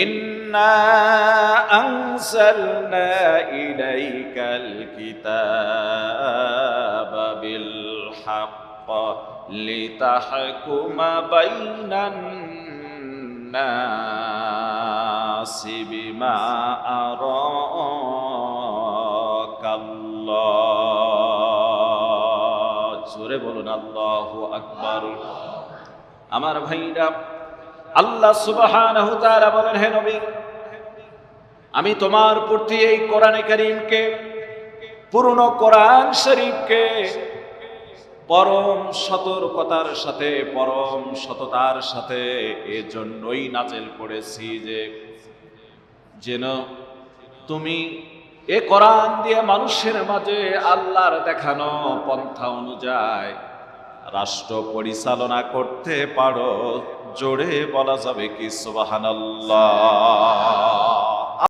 ইন্না আনজালনা ইলাইকাল কিতাবা বিল হক লিতাহকুমা বাইনান নাসি বিমা আরাকাল্লাহ। জোরে বলুন আল্লাহু আকবার। আমার ভাইরা, আল্লাহ সুবহানাহু ওয়া তাআলা বলেন, হে নবী, আমি তোমার প্রতি এই কোরআনে কারীমকে, পুরনো কোরআন শরীফকে পরম সতর্কতার সাথে, পরম সততার সাথে এজন্যই নাযিল করেছি যে যেন তুমি এ কোরআন দিয়ে মানুষের মাঝে আল্লাহর দেখানো পন্থা অনুযায়ী রাষ্ট্র পরিচালনা করতে পারো। জোরে বলা যাবে কি সুবহানাল্লাহ।